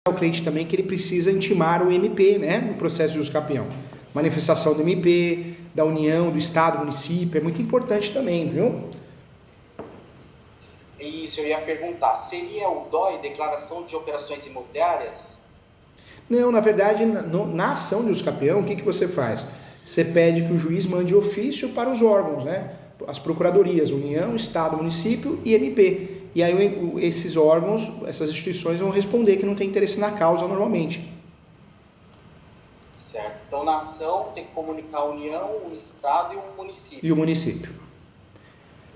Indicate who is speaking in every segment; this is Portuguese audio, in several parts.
Speaker 1: ao cliente também que ele precisa intimar o MP, né, no processo de uso capião. Manifestação do MP, da União, do Estado, do município, é muito importante também, viu?
Speaker 2: Isso, eu ia perguntar, seria o DOI, Declaração de Operações Imobiliárias?
Speaker 1: Não, na verdade, na ação de uso capião, o que você faz? Você pede que o juiz mande ofício para os órgãos, né? As procuradorias, União, Estado, município e MP. E aí esses órgãos, essas instituições vão responder que não tem interesse na causa normalmente.
Speaker 2: Certo. Então, na ação, tem que comunicar a União, o Estado e o município.
Speaker 1: E o município.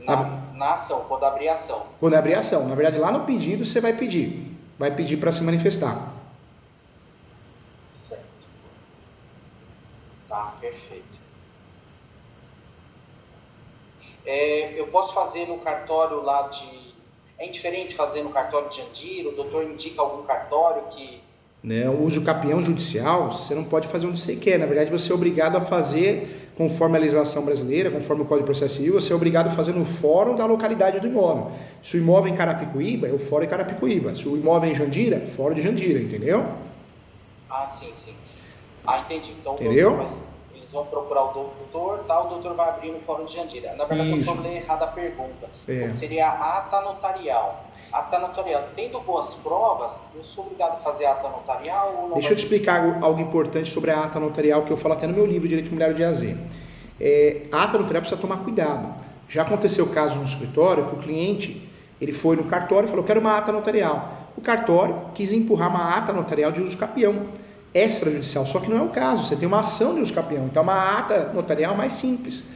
Speaker 2: Na ação, quando abrir a ação.
Speaker 1: Quando abrir a ação. Na verdade, lá no pedido, você vai pedir. Vai pedir para se manifestar.
Speaker 2: Certo. Tá, perfeito. Eu posso fazer no cartório lá de... É indiferente fazer no cartório de Jandira? O doutor indica algum cartório que...
Speaker 1: Né, o uso capião judicial, você não pode fazer onde você quer. Na verdade, você é obrigado a fazer, conforme a legislação brasileira, conforme o Código de Processo Civil, você é obrigado a fazer no fórum da localidade do imóvel. Se o imóvel é em Carapicuíba, é o fórum em Carapicuíba. Se o imóvel é em Jandira, fórum de Jandira, entendeu?
Speaker 2: Ah, sim, sim. Ah, entendi. Então,
Speaker 1: entendeu?
Speaker 2: Eles vão procurar o doutor, tá? O doutor vai abrir no fórum de Jandira. Na verdade, eu falei errada a pergunta. Seria a ata notarial. Ata notarial. Tendo boas provas, eu sou obrigado a fazer a ata notarial? Ou não?
Speaker 1: Deixa eu te explicar algo importante sobre a ata notarial, que eu falo até no meu livro Direito Imobiliário de AZ. A ata notarial precisa tomar cuidado. Já aconteceu o caso no escritório que o cliente ele foi no cartório e falou: quero uma ata notarial. O cartório quis empurrar uma ata notarial de uso capião extrajudicial, só que não é o caso. Você tem uma ação de uso capião, então é uma ata notarial mais simples.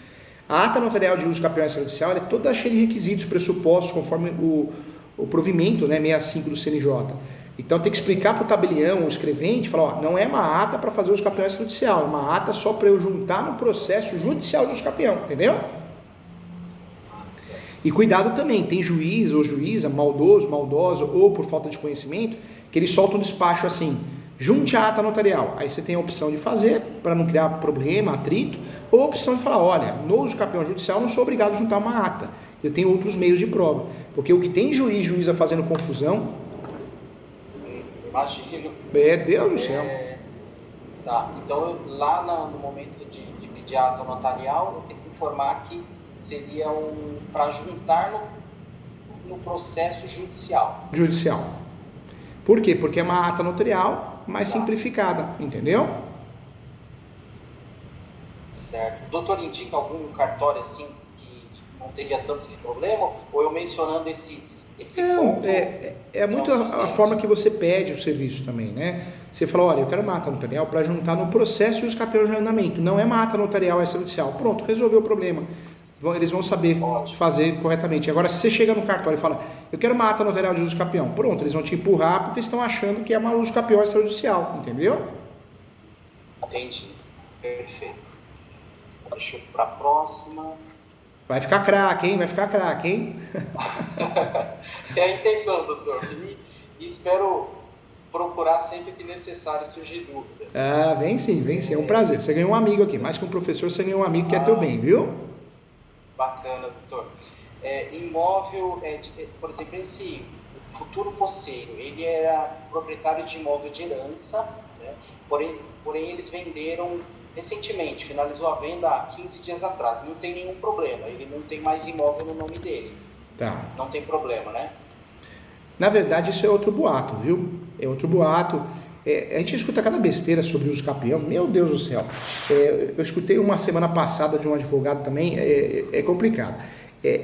Speaker 1: A ata notarial de uso capião extrajudicial é toda cheia de requisitos, pressupostos, conforme o provimento, né, 65 do CNJ. Então tem que explicar para o tabelião, o escrevente, falar: ó, não é uma ata para fazer uso capião extrajudicial, é uma ata só para eu juntar no processo judicial de uso capião, entendeu? E cuidado também, tem juiz ou juíza, maldoso, maldosa, ou por falta de conhecimento, que eles soltam um despacho assim: junte a ata notarial. Aí você tem a opção de fazer, para não criar problema, atrito, ou a opção de falar: olha, no uso capião judicial não sou obrigado a juntar uma ata, eu tenho outros meios de prova. Porque o que tem juíza fazendo confusão...
Speaker 2: Imagino.
Speaker 1: Deus do céu.
Speaker 2: Tá, então lá no momento de pedir a ata notarial, eu tenho que informar que seria para juntar no processo judicial.
Speaker 1: Judicial. Por quê? Porque é uma ata notarial mais simplificada, entendeu?
Speaker 2: Certo. O doutor indica algum cartório assim que não teria tanto esse problema? Ou eu mencionando esse ponto?
Speaker 1: É muito a forma que você pede o serviço também, né? Você fala: olha, eu quero uma ata notarial para juntar no processo e os capião de arrendamento. Não é uma ata notarial extrajudicial. Pronto, resolveu o problema. Eles vão saber fazer corretamente. Agora, se você chega no cartório e fala: eu quero uma ata notarial de uso capião, pronto, eles vão te empurrar porque estão achando que é uma uso capião extrajudicial, entendeu?
Speaker 2: Entendi. Perfeito. Deixa eu ir para a próxima.
Speaker 1: Vai ficar craque, hein? Vai ficar craque, hein?
Speaker 2: É a intenção, doutor. E espero procurar sempre que necessário surgir dúvidas.
Speaker 1: Ah, vem sim. É um prazer. Você ganhou um amigo aqui. Mais que um professor, você ganhou um amigo que é teu bem, viu?
Speaker 2: Bacana, doutor. Imóvel, por exemplo, esse futuro posseiro, ele era proprietário de imóvel de herança, né? Porém eles venderam recentemente, finalizou a venda há 15 dias atrás. Não tem nenhum problema, ele não tem mais imóvel no nome dele.
Speaker 1: Tá.
Speaker 2: Não tem problema, né?
Speaker 1: Na verdade, isso é outro boato, viu? É outro boato. A gente escuta cada besteira sobre uso capião. Meu Deus do céu. Eu escutei uma semana passada de um advogado também. É complicado.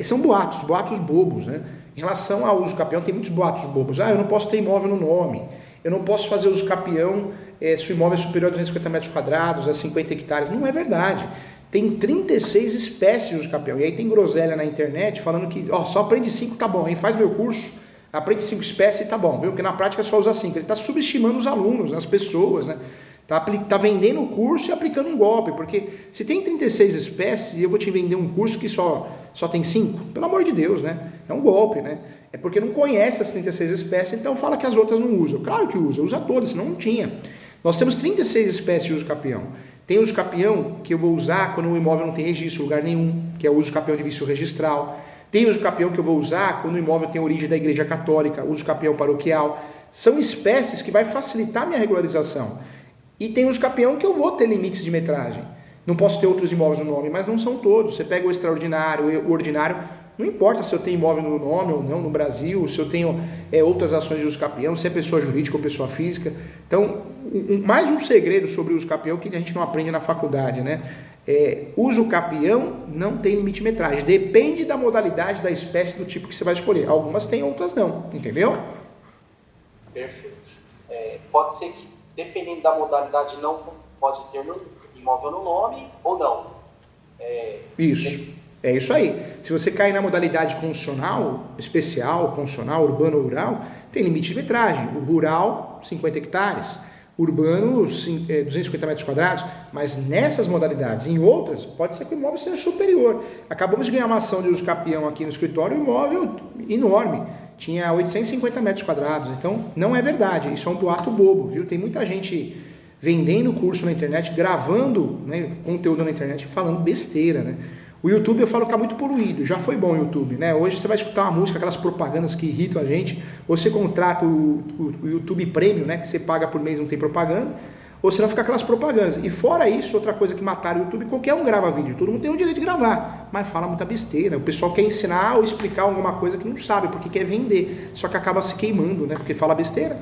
Speaker 1: São boatos bobos, né? Em relação ao uso capião, tem muitos boatos bobos. Eu não posso ter imóvel no nome. Eu não posso fazer uso capião se o imóvel é superior a 250 metros quadrados, a 50 hectares. Não é verdade. Tem 36 espécies de uso capião. E aí tem groselha na internet falando que só aprende 5, tá bom, hein? Faz meu curso, aprende 5 espécies e tá bom, viu? Porque na prática só usa 5. Ele está subestimando os alunos, as pessoas, né? Tá vendendo o curso e aplicando um golpe. Porque se tem 36 espécies e eu vou te vender um curso que só tem 5, pelo amor de Deus, né? É um golpe, né? É porque não conhece as 36 espécies, então fala que as outras não usam. Claro que usa todas, senão não tinha. Nós temos 36 espécies de uso capião. Tem uso capião que eu vou usar quando o imóvel não tem registro em lugar nenhum, que é o uso capião de vício registral. Tem uso capião que eu vou usar quando o imóvel tem origem da Igreja Católica, uso capião paroquial. São espécies que vai facilitar a minha regularização. E tem os capião que eu vou ter limites de metragem. Não posso ter outros imóveis no nome, mas não são todos. Você pega o extraordinário, o ordinário, não importa se eu tenho imóvel no nome ou não no Brasil, se eu tenho outras ações de uso capião, se é pessoa jurídica ou pessoa física. Então, mais um segredo sobre o uso capião que a gente não aprende na faculdade, né? Uso capião não tem limite de metragem. Depende da modalidade, da espécie, do tipo que você vai escolher. Algumas têm, outras não. Entendeu?
Speaker 2: Perfeito. Pode ser que, dependendo da modalidade, não pode ter imóvel no nome ou não.
Speaker 1: Isso. É isso aí. Se você cair na modalidade constitucional, especial, constitucional, urbano ou rural, tem limite de metragem. O rural, 50 hectares. Urbano, 250 metros quadrados. Mas nessas modalidades, em outras, pode ser que o imóvel seja superior. Acabamos de ganhar uma ação de uso capião aqui no escritório, um imóvel enorme. Tinha 850 metros quadrados. Então, não é verdade. Isso é um boato bobo, viu? Tem muita gente vendendo curso na internet, gravando, né, conteúdo na internet, falando besteira, né? O YouTube, eu falo que está muito poluído, já foi bom o YouTube, né? Hoje você vai escutar uma música, aquelas propagandas que irritam a gente, ou você contrata o YouTube Premium, né? Que você paga por mês, não tem propaganda, ou você não fica aquelas propagandas. E fora isso, outra coisa que mataram o YouTube, qualquer um grava vídeo, todo mundo tem o direito de gravar, mas fala muita besteira. O pessoal quer ensinar ou explicar alguma coisa que não sabe, porque quer vender, só que acaba se queimando, né? Porque fala besteira.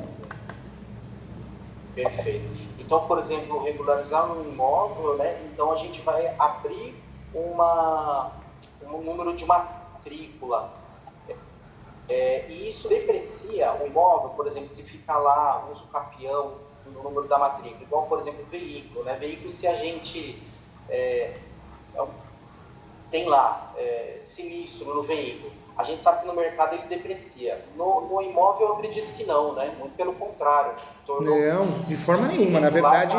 Speaker 2: Perfeito. Então, por exemplo, regularizar um imóvel, né? Então a gente vai abrir um número de matrícula. E isso deprecia o imóvel, por exemplo, se ficar lá uso capião no número da matrícula, igual, por exemplo, veículo, né? Veículo, se a gente tem lá sinistro no veículo, a gente sabe que no mercado ele deprecia. No imóvel eu acredito que não, né? Muito pelo contrário.
Speaker 1: Não, de forma nenhuma. Na verdade,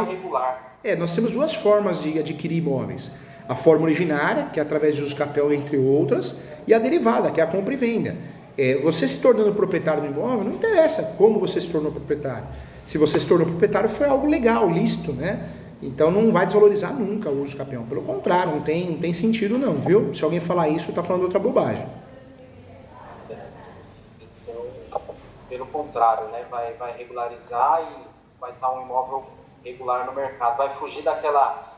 Speaker 1: nós temos duas formas de adquirir imóveis. A forma originária, que é através de uso capião, entre outras, e a derivada, que é a compra e venda. Você se tornando proprietário do imóvel, não interessa como você se tornou proprietário. Se você se tornou proprietário, foi algo legal, lícito, né? Então não vai desvalorizar nunca o uso capião. Pelo contrário, não tem sentido não, viu? Se alguém falar isso, está falando outra bobagem.
Speaker 2: Então, pelo contrário, né? Vai regularizar e vai estar um imóvel regular no mercado. Vai fugir daquela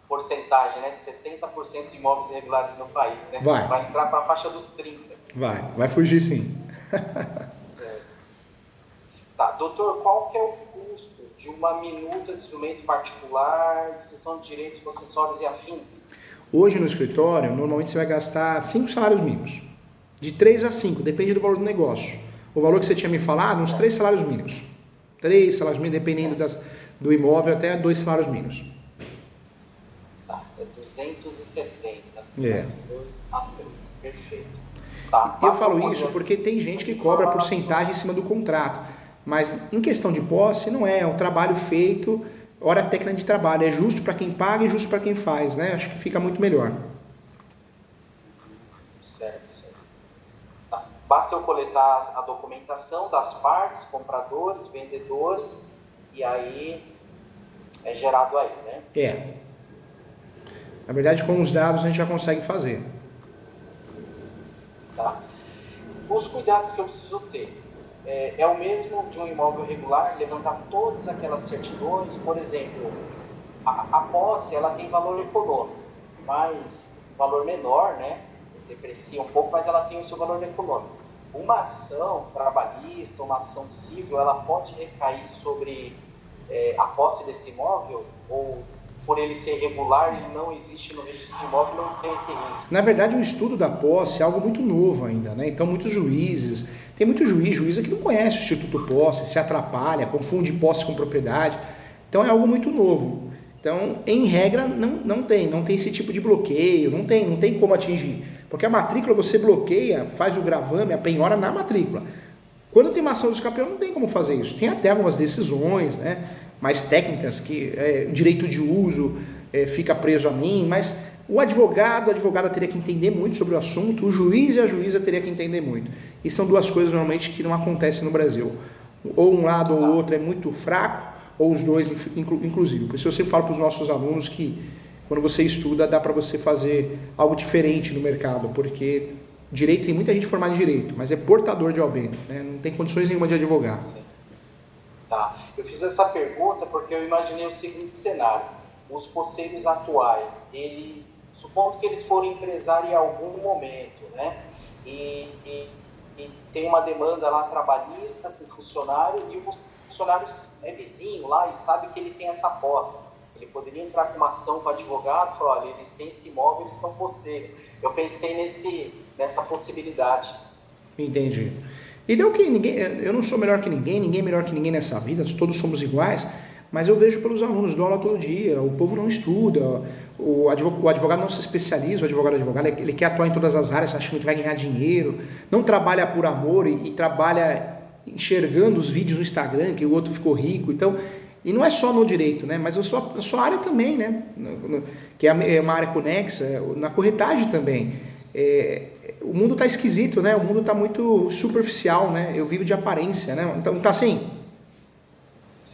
Speaker 2: porcentagem, né, de 70% de imóveis irregulares no país, né? Vai entrar para a faixa dos 30%.
Speaker 1: Vai fugir sim.
Speaker 2: Tá, doutor, qual que é o custo de uma minuta de instrumento particular, de cessão de direitos possessórios e afins?
Speaker 1: Hoje no escritório, normalmente você vai gastar 5 salários mínimos. De 3 a 5, depende do valor do negócio. O valor que você tinha me falado, uns 3 salários mínimos. 3 salários mínimos, dependendo do imóvel, até 2 salários mínimos.
Speaker 2: 270. Perfeito. Tá.
Speaker 1: Eu falo isso porque tem gente que cobra porcentagem em cima do contrato, mas em questão de posse não é um trabalho feito, hora técnica de trabalho, é justo para quem paga e justo para quem faz, né? Acho que fica muito melhor.
Speaker 2: Certo. Tá. Basta eu coletar a documentação das partes, compradores, vendedores, e aí é gerado aí, né?
Speaker 1: Na verdade, com os dados a gente já consegue fazer.
Speaker 2: Tá. Os cuidados que eu preciso ter é o mesmo de um imóvel regular, levantar todas aquelas certidões. Por exemplo, a posse ela tem valor econômico, mas valor menor, né? Deprecia um pouco, mas ela tem o seu valor econômico. Uma ação trabalhista, uma ação civil, ela pode recair sobre a posse desse imóvel, ou por ele ser regular, ele não existe no registro de imóvel, não tem esse risco.
Speaker 1: Na verdade, o estudo da posse é algo muito novo ainda, né? Então, muitos juízes, tem muito juíza que não conhece o Instituto Posse, se atrapalha, confunde posse com propriedade. Então, é algo muito novo. Então, em regra, não tem esse tipo de bloqueio, não tem como atingir. Porque a matrícula você bloqueia, faz o gravame, a penhora na matrícula. Quando tem uma ação do escapeão, não tem como fazer isso. Tem até algumas decisões, né? Mais técnicas, que direito de uso fica preso a mim, mas o advogado, a advogada teria que entender muito sobre o assunto, o juiz e a juíza teria que entender muito. E são duas coisas normalmente que não acontecem no Brasil. Ou um lado ou o outro é muito fraco, ou os dois, inclusive. Por isso eu sempre falo para os nossos alunos que quando você estuda, dá para você fazer algo diferente no mercado, porque Direito, tem muita gente formada em direito, mas é portador de OAB, né? Não tem condições nenhuma de advogar.
Speaker 2: Tá. Eu fiz essa pergunta porque eu imaginei o seguinte cenário. Os posseiros atuais, eles, supondo que eles forem empresários em algum momento, né? E tem uma demanda lá trabalhista para o funcionário e o funcionário é vizinho lá e sabe que ele tem essa posse. Ele poderia entrar com uma ação com o advogado e falar, olha, eles têm esse imóvel, eles são posseiros. Eu pensei nessa possibilidade.
Speaker 1: Entendi. E deu que ninguém, eu não sou melhor que ninguém é melhor que ninguém nessa vida, todos somos iguais, mas eu vejo pelos alunos, dou aula todo dia, o povo não estuda, o advogado não se especializa, o advogado, ele quer atuar em todas as áreas, achando que vai ganhar dinheiro, não trabalha por amor e trabalha enxergando os vídeos no Instagram, que o outro ficou rico, então, e não é só no direito, né, mas a sua área também, né, que é uma área conexa, na corretagem também, o mundo tá esquisito, né, o mundo tá muito superficial, né, eu vivo de aparência, né, então tá assim.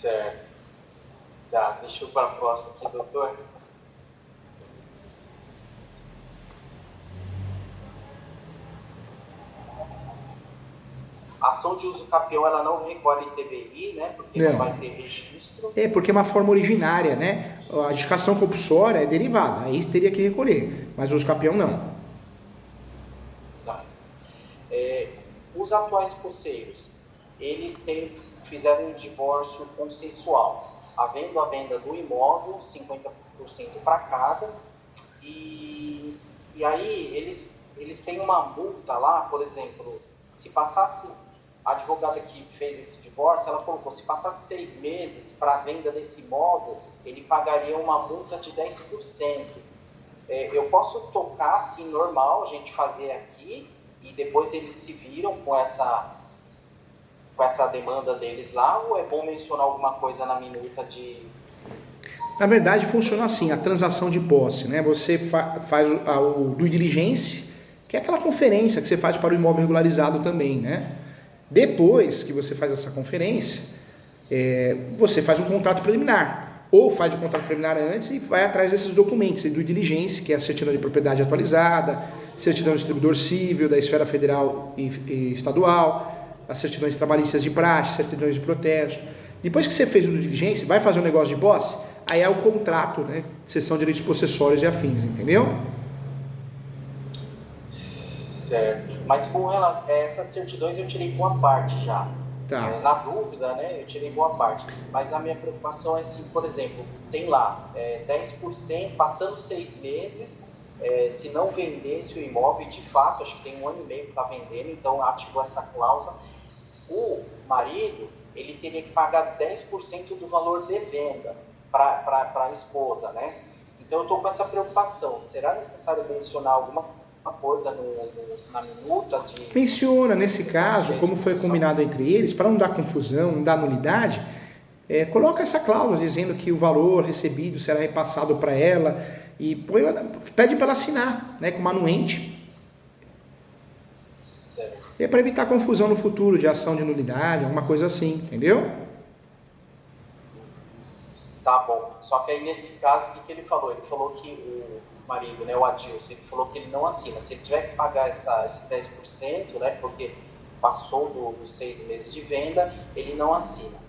Speaker 2: Certo. Tá, deixa eu para a próxima aqui, doutor. A ação de uso capião, ela não recolhe TBI, né? Porque não vai ter registro.
Speaker 1: Porque é uma forma originária, né? A adjudicação compulsória é derivada, aí teria que recolher, mas o uso capião não.
Speaker 2: Tá. Os atuais posseiros, eles fizeram um divórcio consensual, havendo a venda do imóvel, 50% para cada, e aí eles têm uma multa lá, por exemplo, se passasse, a advogada que fez esse divórcio, ela colocou, se passasse 6 meses para a venda desse imóvel, ele pagaria uma multa de 10%. Eu posso tocar assim, normal, a gente fazer aqui, e depois eles se viram com essa demanda deles lá, ou é bom mencionar alguma coisa na minuta de...
Speaker 1: Na verdade, funciona assim, a transação de posse, né? Você faz o due diligence, que é aquela conferência que você faz para o imóvel regularizado também, né? Depois que você faz essa conferência, você faz um contrato preliminar, ou faz o contrato preliminar antes e vai atrás desses documentos, due diligence, que é a certidão de propriedade atualizada, certidão de distribuidor civil da esfera federal e estadual, as certidões trabalhistas de praxe, certidões de protesto. Depois que você fez o due diligence, vai fazer um negócio de posse, aí é o contrato, né, de cessão de direitos possessórios e afins, entendeu?
Speaker 2: Certo. Mas com relação a essas certidões eu tirei boa parte já.
Speaker 1: Tá.
Speaker 2: Na dúvida, né, eu tirei boa parte. Mas a minha preocupação é se, por exemplo, tem lá 10%, passando 6 meses, se não vendesse o imóvel, de fato, acho que tem 1 ano e meio que está vendendo, então ativou essa cláusula, o marido, ele teria que pagar 10% do valor de venda para a esposa, né? Então eu estou com essa preocupação. Será necessário mencionar alguma coisa na minuta de...
Speaker 1: Menciona, nesse caso, como foi combinado entre eles, para não dar confusão, não dar nulidade, coloca essa cláusula dizendo que o valor recebido será repassado para ela e pede para ela assinar, né, como anuente. É para evitar confusão no futuro de ação de nulidade, alguma coisa assim, entendeu?
Speaker 2: Tá bom. Só que aí nesse caso, o que ele falou? Ele falou que o marido, né, o Adilson, ele falou que ele não assina. Se ele tiver que pagar esses 10%, né, porque passou dos 6 meses de venda, ele não assina.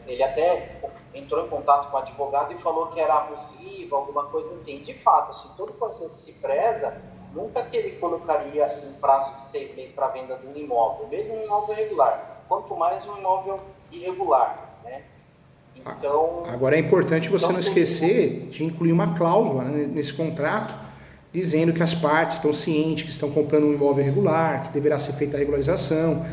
Speaker 2: Ele até entrou em contato com o advogado e falou que era abusivo, alguma coisa assim. De fato, se todo o processo se preza, nunca que ele colocaria um prazo de 6 meses para a venda de um imóvel, mesmo um imóvel regular, quanto mais um imóvel irregular, né? Então,
Speaker 1: agora é importante você não esquecer de incluir uma cláusula, né, nesse contrato, dizendo que as partes estão cientes que estão comprando um imóvel irregular, que deverá ser feita a regularização.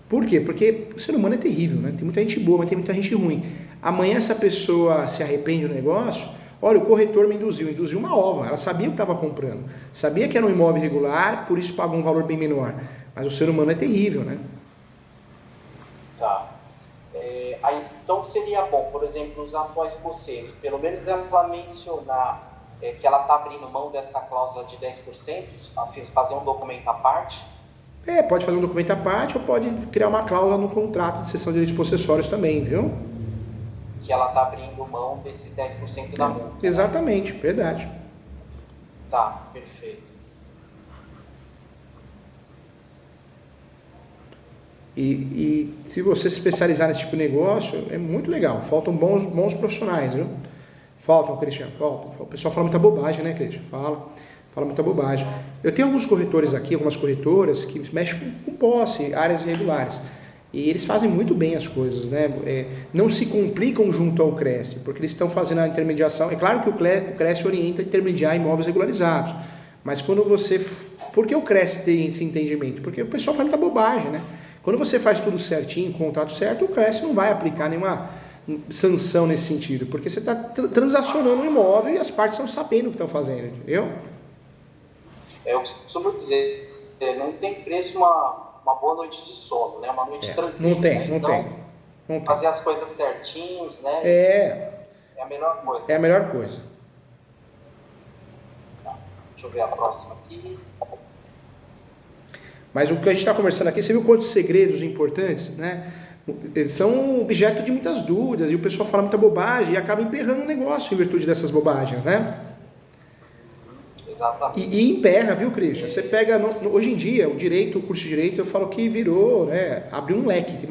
Speaker 1: Por quê? Porque o ser humano é terrível, né? Tem muita gente boa, mas tem muita gente ruim. Amanhã essa pessoa se arrepende do negócio, olha, o corretor me induziu uma ova, ela sabia o que estava comprando, sabia que era um imóvel irregular, por isso pagou um valor bem menor. Mas o ser humano é terrível, né?
Speaker 2: Tá. Então seria bom, por exemplo, os atuais posseiros, pelo menos ela mencionar que ela está abrindo mão dessa cláusula de 10%, fazer um documento à parte.
Speaker 1: Pode fazer um documento à parte ou pode criar uma cláusula no contrato de cessão de direitos possessórios também, viu?
Speaker 2: Que ela está abrindo mão desses 10% da multa.
Speaker 1: Exatamente, verdade.
Speaker 2: Tá, perfeito.
Speaker 1: E se você se especializar nesse tipo de negócio, é muito legal. Faltam bons profissionais, viu? Faltam, Cristian, faltam. O pessoal fala muita bobagem, né, Cristian? Fala muita bobagem. Eu tenho alguns corretores aqui, algumas corretoras que mexem com posse, áreas irregulares. E eles fazem muito bem as coisas, né? Não se complicam junto ao Cresce, porque eles estão fazendo a intermediação. É claro que o Cresce orienta a intermediar imóveis regularizados, mas quando você... Por que o Cresce tem esse entendimento? Porque o pessoal faz muita bobagem, né? Quando você faz tudo certinho, contrato certo, o Cresce não vai aplicar nenhuma sanção nesse sentido, porque você está transacionando um imóvel e as partes estão sabendo o que estão fazendo, entendeu?
Speaker 2: Eu costumo dizer, não tem preço uma boa noite de sono, né? Uma noite tranquila.
Speaker 1: Não tem,
Speaker 2: né?
Speaker 1: não tem. Não
Speaker 2: fazer
Speaker 1: tem.
Speaker 2: as coisas certinhos, né?
Speaker 1: É
Speaker 2: a melhor coisa.
Speaker 1: É a melhor coisa.
Speaker 2: Tá. Deixa eu ver a próxima aqui.
Speaker 1: Mas o que a gente está conversando aqui, você viu quantos segredos importantes, né? São objeto de muitas dúvidas e o pessoal fala muita bobagem e acaba emperrando o negócio em virtude dessas bobagens, né?
Speaker 2: Exatamente.
Speaker 1: E emperra, viu, Christian? Você pega, hoje em dia, o curso de Direito, eu falo que virou, né? Abriu um leque,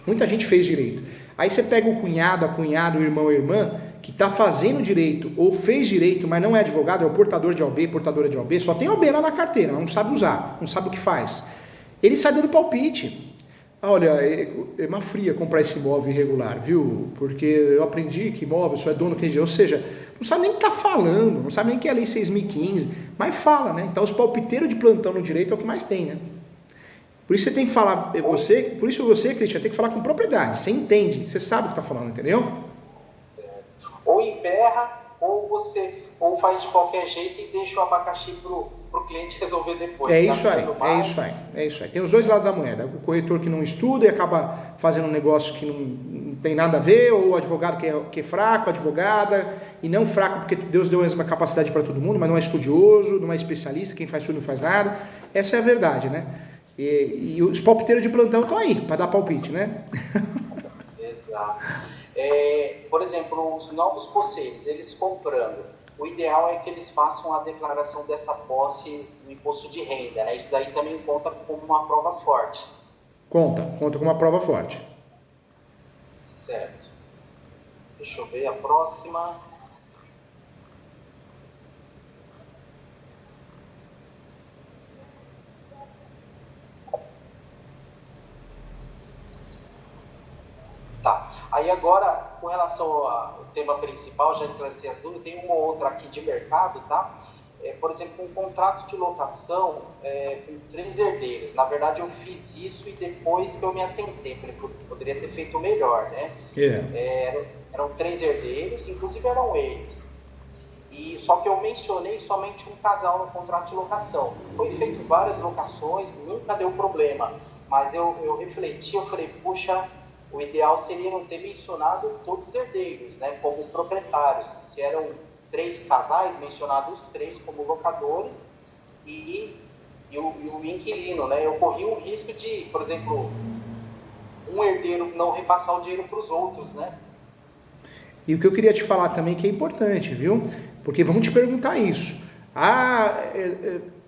Speaker 1: muita gente fez Direito. Aí você pega o cunhado, a cunhada, o irmão, a irmã, que está fazendo Direito ou fez Direito, mas não é advogado, é o portador de OAB, portadora de OAB, só tem OAB lá na carteira, não sabe usar, não sabe o que faz. Ele sai dando palpite. Olha, é uma fria comprar esse imóvel irregular, viu? Porque eu aprendi que imóvel só é dono quem... Ou seja, não sabe nem o que está falando, não sabe nem o que é a Lei 6.015, mas fala, né? Então os palpiteiros de plantão no direito é o que mais tem, né? Por isso você tem que falar, por isso você, Cristian, tem que falar com propriedade, você entende, você sabe o que está falando, entendeu?
Speaker 2: Ou emperra, ou faz de qualquer jeito e deixa o abacaxi pro cliente resolver depois.
Speaker 1: É isso aí. Tem os dois lados da moeda. O corretor que não estuda e acaba fazendo um negócio que não tem nada a ver, ou o advogado que é fraco, a advogada, e não fraco porque Deus deu a mesma capacidade para todo mundo, mas não é estudioso, não é especialista, quem faz tudo não faz nada. Essa é a verdade, né? E os palpiteiros de plantão estão aí, para dar palpite, né?
Speaker 2: Exato. Por exemplo, os novos posseiros, eles comprando, o ideal é que eles façam a declaração dessa posse no imposto de renda, né? Isso daí também conta como uma prova forte.
Speaker 1: Conta como uma prova forte.
Speaker 2: Certo. Deixa eu ver a próxima. Tá. Aí agora, com relação ao tema principal, já esclareci as dúvidas, tem uma outra aqui de mercado, tá? Por exemplo, um contrato de locação com 3 herdeiros. Na verdade, eu fiz isso e depois que eu me atentei, porque poderia ter feito melhor, né? Eram 3 herdeiros, inclusive eram eles. Só que eu mencionei somente um casal no contrato de locação. Foi feito várias locações, nunca deu problema. Mas eu refleti, eu falei, puxa, o ideal seria não ter mencionado todos os herdeiros, né, como proprietários. Se eram 3 casais, mencionado os 3 como locadores e o inquilino, né? Eu corri um risco de, por exemplo, um herdeiro não repassar o dinheiro para os outros, né?
Speaker 1: E o que eu queria te falar também que é importante, viu? Porque vamos te perguntar isso.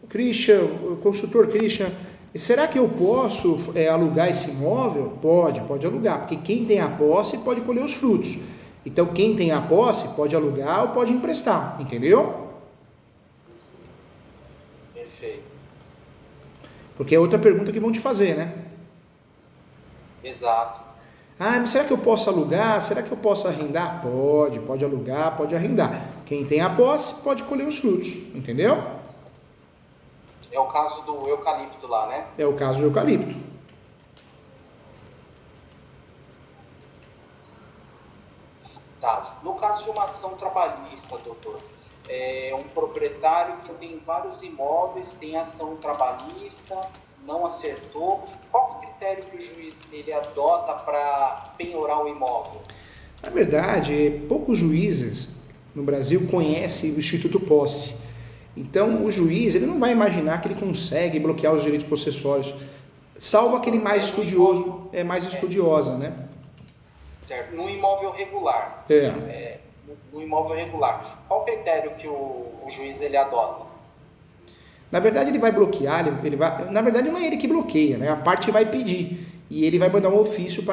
Speaker 1: Christian, consultor Christian, será que eu posso alugar esse imóvel? Pode alugar, porque quem tem a posse pode colher os frutos. Então, quem tem a posse pode alugar ou pode emprestar, entendeu?
Speaker 2: Perfeito.
Speaker 1: Porque é outra pergunta que vão te fazer, né?
Speaker 2: Exato.
Speaker 1: Mas será que eu posso alugar? Será que eu posso arrendar? Pode alugar, pode arrendar. Quem tem a posse pode colher os frutos, entendeu?
Speaker 2: É o caso do eucalipto lá, né?
Speaker 1: É o caso do eucalipto.
Speaker 2: Tá. No caso de uma ação trabalhista, doutor, um proprietário que tem vários imóveis, tem ação trabalhista, não acertou, qual é o critério que o juiz ele adota para penhorar o imóvel?
Speaker 1: Na verdade, poucos juízes no Brasil conhecem o Instituto Posse. Então, o juiz ele não vai imaginar que ele consegue bloquear os direitos possessórios, salvo aquele mais estudioso, mais estudiosa, né?
Speaker 2: Certo. No imóvel regular. No imóvel regular. Qual critério que o juiz ele adota?
Speaker 1: Na verdade, ele vai bloquear, na verdade, não é ele que bloqueia, né? A parte vai pedir. e ele vai mandar um ofício para